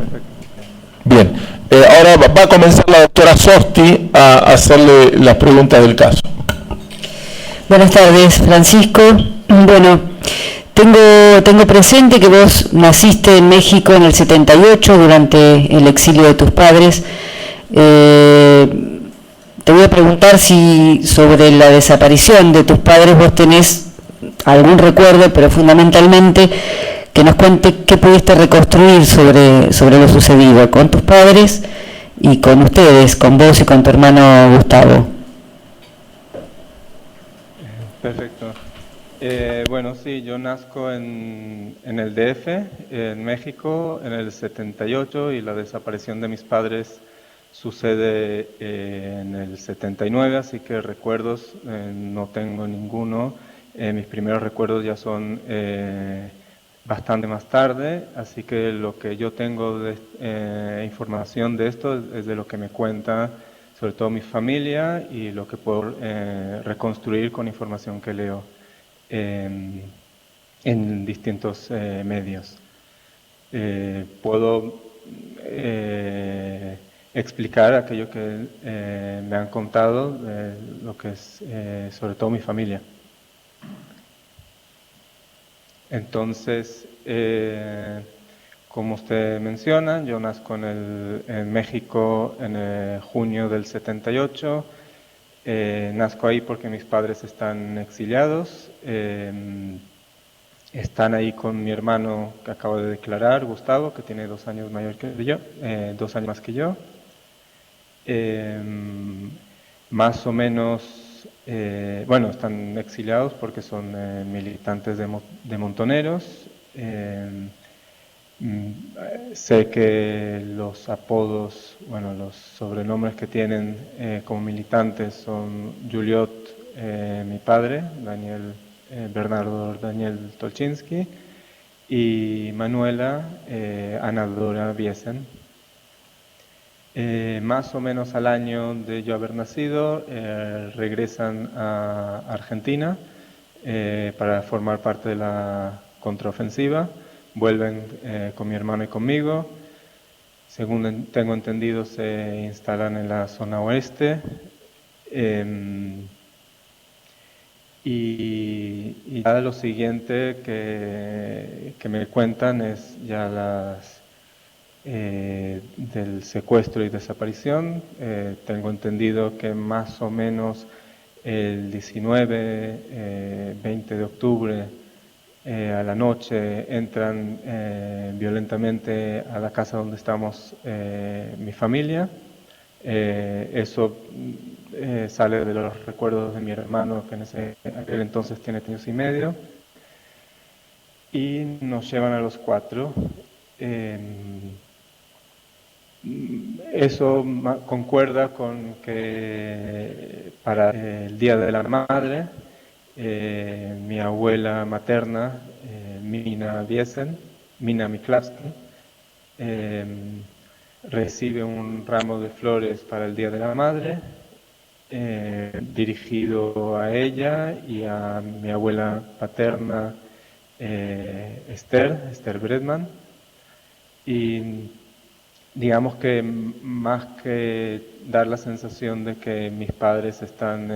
Bien. Ahora va a comenzar la doctora Sosti a hacerle las preguntas del caso. Buenas tardes, Francisco. Bueno, tengo presente que vos naciste en México en el 78 durante el exilio de tus padres. Te voy a preguntar si sobre la desaparición de tus padres vos tenés algún recuerdo, pero fundamentalmente que nos cuente qué pudiste reconstruir sobre lo sucedido con tus padres y con ustedes, con vos y con tu hermano Gustavo. Perfecto. Bueno, sí, yo nazco en el DF, en México, en el 78, y la desaparición de mis padres sucede en el 79, así que recuerdos no tengo ninguno. Mis primeros recuerdos ya son bastante más tarde, así que lo que yo tengo de información de esto es de lo que me cuenta sobre todo mi familia y lo que puedo reconstruir con información que leo en distintos medios. Puedo explicar aquello que me han contado, lo que es sobre todo mi familia. Entonces, como usted menciona, yo nazco en México en junio del 78. Nazco ahí porque mis padres están exiliados. Están ahí con mi hermano que acabo de declarar, Gustavo, que tiene 2 años mayor que yo, 2 años más que yo. Más o menos, bueno, están exiliados porque son militantes de Montoneros. Sé que los apodos, bueno, los sobrenombres que tienen como militantes son Juliot, mi padre, Bernardo Daniel Tolchinsky, y Manuela Anadora Biesen. Más o menos al año de yo haber nacido, regresan a Argentina para formar parte de la contraofensiva. Vuelven con mi hermano y conmigo. Según tengo entendido, se instalan en la zona oeste. Y ya lo siguiente que me cuentan es ya del secuestro y desaparición. Tengo entendido que más o menos el 19, 20 de octubre a la noche entran violentamente a la casa donde estamos mi familia. Eso sale de los recuerdos de mi hermano, que en aquel entonces tiene 3 años y medio, y nos llevan a los 4. Eso concuerda con que para el Día de la Madre, mi abuela materna, Mina Miklavsky, recibe un ramo de flores para el Día de la Madre, dirigido a ella y a mi abuela paterna, Esther Bredman. Y digamos que más que dar la sensación de que mis padres están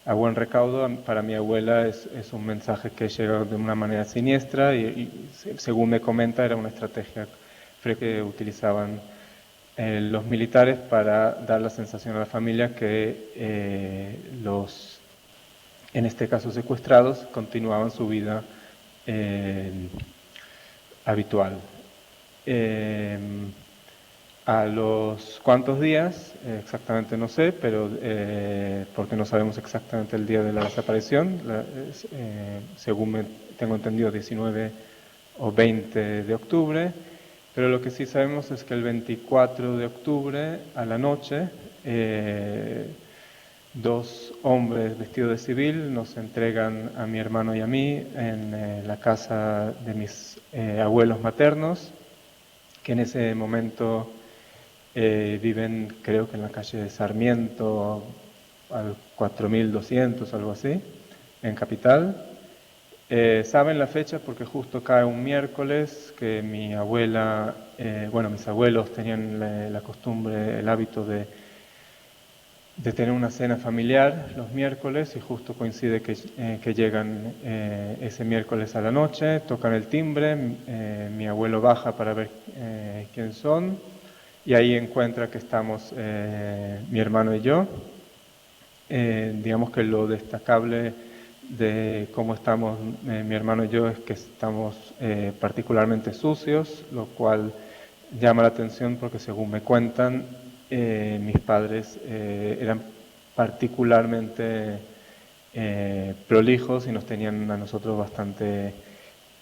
a buen recaudo, para mi abuela es un mensaje que llega de una manera siniestra y según me comenta era una estrategia que utilizaban los militares para dar la sensación a la familia que los, en este caso secuestrados, continuaban su vida habitual. A los cuantos días, exactamente no sé, pero porque no sabemos exactamente el día de la desaparición, según tengo entendido 19 o 20 de octubre, pero lo que sí sabemos es que el 24 de octubre a la noche 2 hombres vestidos de civil nos entregan a mi hermano y a mí en la casa de mis abuelos maternos, que en ese momento viven, creo que en la calle de Sarmiento, al 4200, algo así, en Capital. Saben la fecha porque justo cae un miércoles que mi abuela, mis abuelos tenían la costumbre, el hábito de tener una cena familiar los miércoles y justo coincide que llegan ese miércoles a la noche, tocan el timbre, mi abuelo baja para ver quién son y ahí encuentra que estamos mi hermano y yo. Digamos que lo destacable de cómo estamos mi hermano y yo es que estamos particularmente sucios, lo cual llama la atención porque según me cuentan, mis padres eran particularmente prolijos y nos tenían a nosotros bastante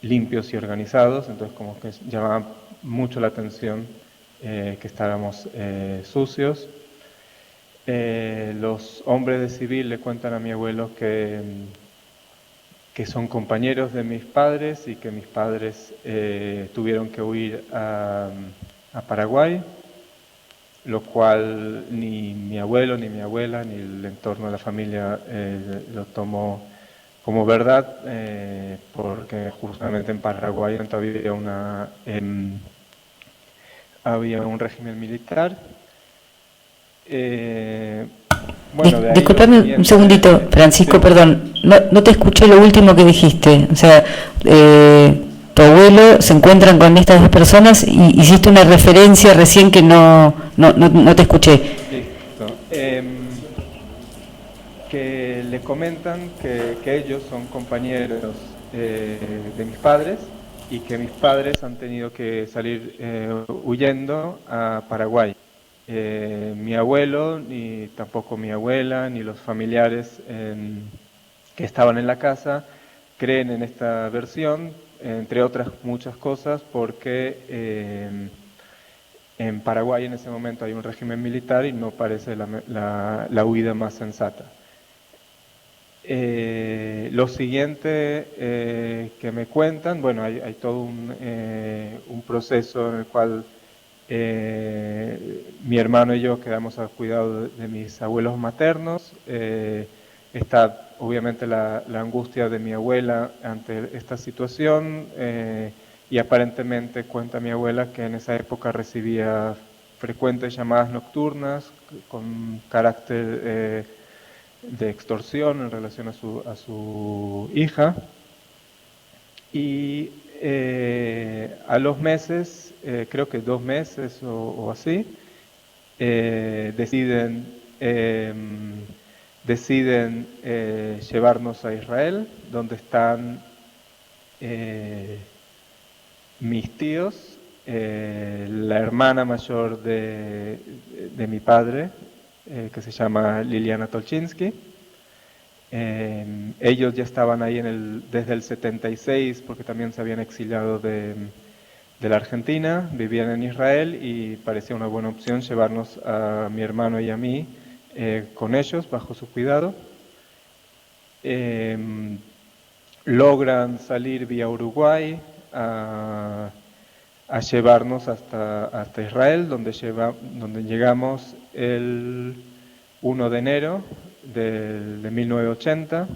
limpios y organizados, entonces como que llamaba mucho la atención que estábamos sucios. Los hombres de civil le cuentan a mi abuelo que son compañeros de mis padres y que mis padres tuvieron que huir a Paraguay, lo cual ni mi abuelo, ni mi abuela, ni el entorno de la familia lo tomó como verdad, porque justamente en Paraguay había había un régimen militar. Bueno, de ahí Disculpame lo siguiente, un segundito, Francisco, sí. perdón, no te escuché lo último que dijiste. O sea, tu abuelo se encuentran con estas dos personas y hiciste una referencia recién que no te escuché. Listo. Que le comentan que ellos son compañeros de mis padres y que mis padres han tenido que salir huyendo a Paraguay. Mi abuelo, ni tampoco mi abuela, ni los familiares que estaban en la casa creen en esta versión, entre otras muchas cosas, porque en Paraguay en ese momento hay un régimen militar y no parece la huida más sensata. Lo siguiente que me cuentan, bueno, hay todo un proceso en el cual mi hermano y yo quedamos al cuidado de mis abuelos maternos. Está obviamente la angustia de mi abuela ante esta situación y aparentemente cuenta mi abuela que en esa época recibía frecuentes llamadas nocturnas con carácter de extorsión en relación a su hija. Y a los meses, creo que 2 meses o así, deciden llevarnos a Israel, donde están mis tíos, la hermana mayor de mi padre, que se llama Liliana Tolchinsky. Ellos ya estaban ahí desde el 76, porque también se habían exiliado de la Argentina, vivían en Israel y parecía una buena opción llevarnos a mi hermano y a mí con ellos, bajo su cuidado. Logran salir vía Uruguay a llevarnos hasta Israel, donde llegamos el 1 de enero de 1980,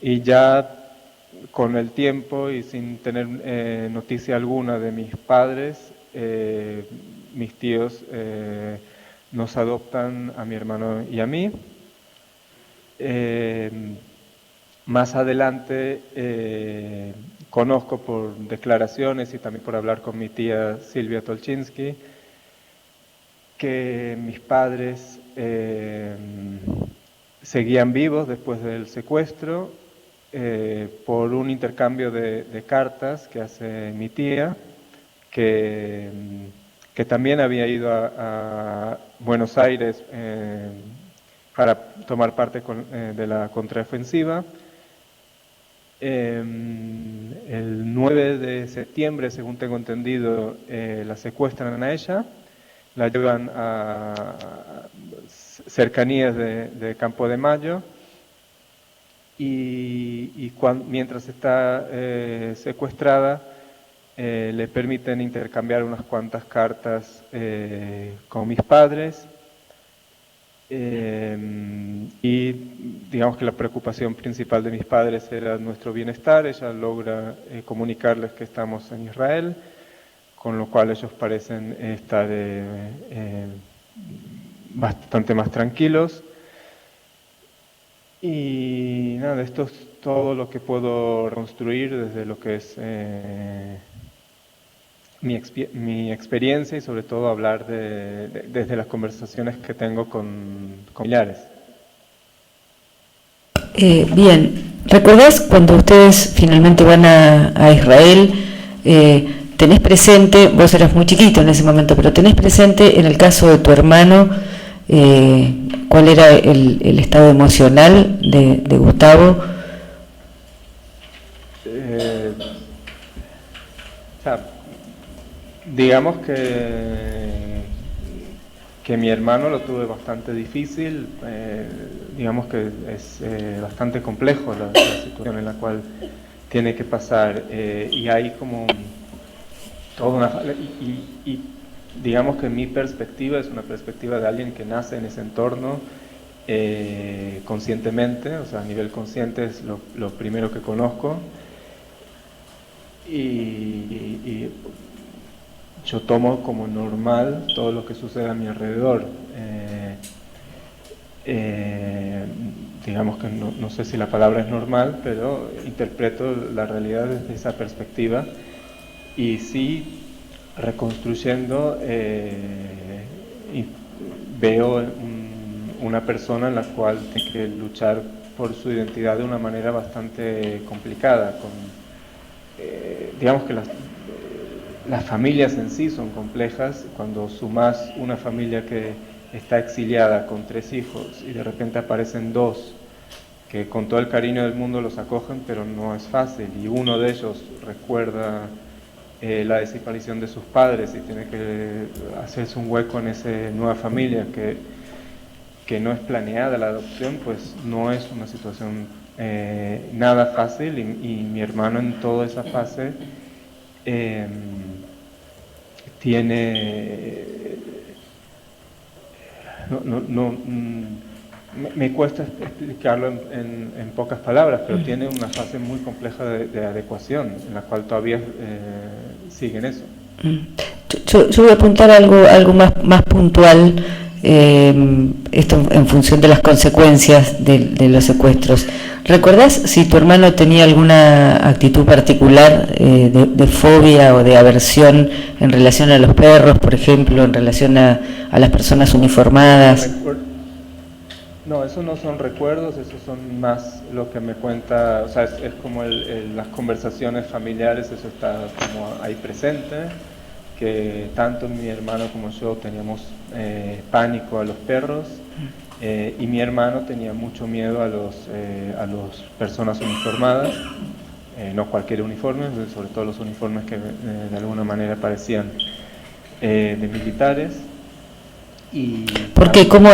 y ya con el tiempo y sin tener noticia alguna de mis padres, mis tíos nos adoptan a mi hermano y a mí. Más adelante conozco por declaraciones y también por hablar con mi tía Silvia Tolchinsky que mis padres seguían vivos después del secuestro por un intercambio de cartas que hace mi tía, que también había ido a Buenos Aires para tomar parte de la contraofensiva. El 9 de septiembre, según tengo entendido, la secuestran a ella, la llevan a cercanías de Campo de Mayo y mientras está secuestrada le permiten intercambiar unas cuantas cartas con mis padres. Y digamos que la preocupación principal de mis padres era nuestro bienestar. Ella logra comunicarles que estamos en Israel, con lo cual ellos parecen estar bastante más tranquilos. Y nada, esto es todo lo que puedo reconstruir desde lo que es mi experiencia y sobre todo hablar desde las conversaciones que tengo con familiares. Bien, ¿recordás cuando ustedes finalmente van a Israel? Tenés presente, vos eras muy chiquito en ese momento, pero tenés presente en el caso de tu hermano cuál era el estado emocional de Gustavo. Digamos que mi hermano lo tuve bastante difícil, digamos que es bastante complejo la situación en la cual tiene que pasar, y hay como toda una... Y digamos que mi perspectiva es una perspectiva de alguien que nace en ese entorno conscientemente, o sea, a nivel consciente es lo primero que conozco. y yo tomo como normal todo lo que sucede a mi alrededor. Digamos que no sé si la palabra es normal, pero interpreto la realidad desde esa perspectiva y sí, reconstruyendo, y veo una persona en la cual tiene que luchar por su identidad de una manera bastante complicada. Digamos que las familias en sí son complejas. Cuando sumas una familia que está exiliada con 3 hijos y de repente aparecen 2 que con todo el cariño del mundo los acogen, pero no es fácil, y uno de ellos recuerda la desaparición de sus padres y tiene que hacerse un hueco en esa nueva familia que no es planeada la adopción, pues no es una situación nada fácil, y mi hermano en toda esa fase tiene... me cuesta explicarlo en pocas palabras, pero tiene una fase muy compleja de adecuación, en la cual todavía sigue en eso. Yo voy a apuntar algo más puntual, esto en función de las consecuencias de los secuestros. ¿Recordás si tu hermano tenía alguna actitud particular de fobia o de aversión en relación a los perros, por ejemplo, en relación a las personas uniformadas? No, esos no son recuerdos, esos son más lo que me cuenta, o sea, es como las conversaciones familiares, eso está como ahí presente, que tanto mi hermano como yo teníamos pánico a los perros, y mi hermano tenía mucho miedo a las personas uniformadas, no cualquier uniforme, sobre todo los uniformes que de alguna manera parecían de militares. ¿Por qué? ¿Cómo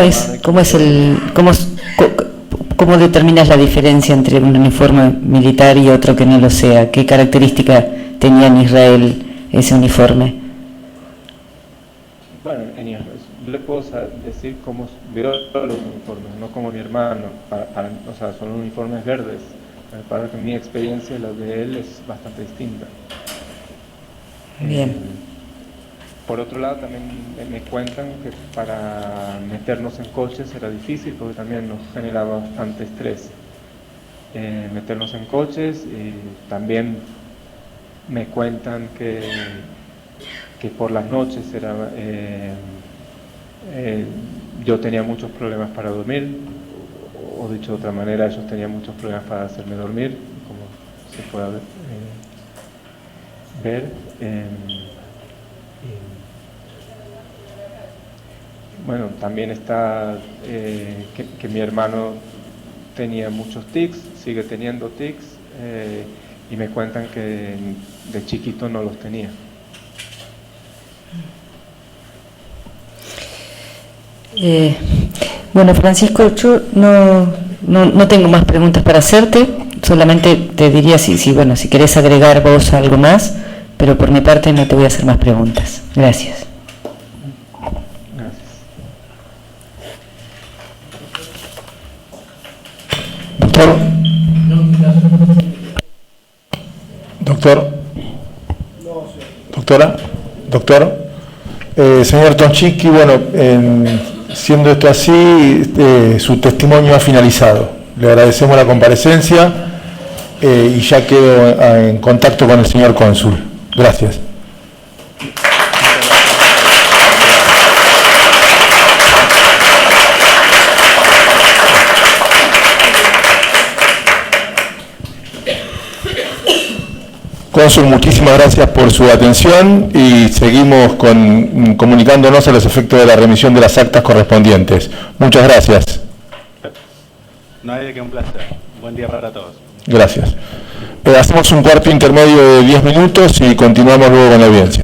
determinas la diferencia entre un uniforme militar y otro que no lo sea? ¿Qué característica tenía en Israel ese uniforme? Bueno, en Israel le puedo decir cómo veo los uniformes, no como mi hermano, o sea, son uniformes verdes. Para que mi experiencia y la de él es bastante distinta. Bien. Por otro lado, también me cuentan que para meternos en coches era difícil porque también nos generaba bastante estrés. Meternos en coches, y también me cuentan que por las noches yo tenía muchos problemas para dormir, o dicho de otra manera, ellos tenían muchos problemas para hacerme dormir, como se puede ver. Bueno, también está que mi hermano tenía muchos tics, sigue teniendo tics, y me cuentan que de chiquito no los tenía. Bueno, Francisco, yo no tengo más preguntas para hacerte, solamente te diría si querés agregar vos algo más, pero por mi parte no te voy a hacer más preguntas. Gracias. Doctor, señor Tonchiki, bueno, siendo esto así, su testimonio ha finalizado. Le agradecemos la comparecencia y ya quedo en contacto con el señor cónsul. Gracias. Cónsul, muchísimas gracias por su atención y seguimos comunicándonos a los efectos de la remisión de las actas correspondientes. Muchas gracias. No hay de qué, un placer. Buen día para todos. Gracias. Hacemos un cuarto intermedio de 10 minutos y continuamos luego con la audiencia.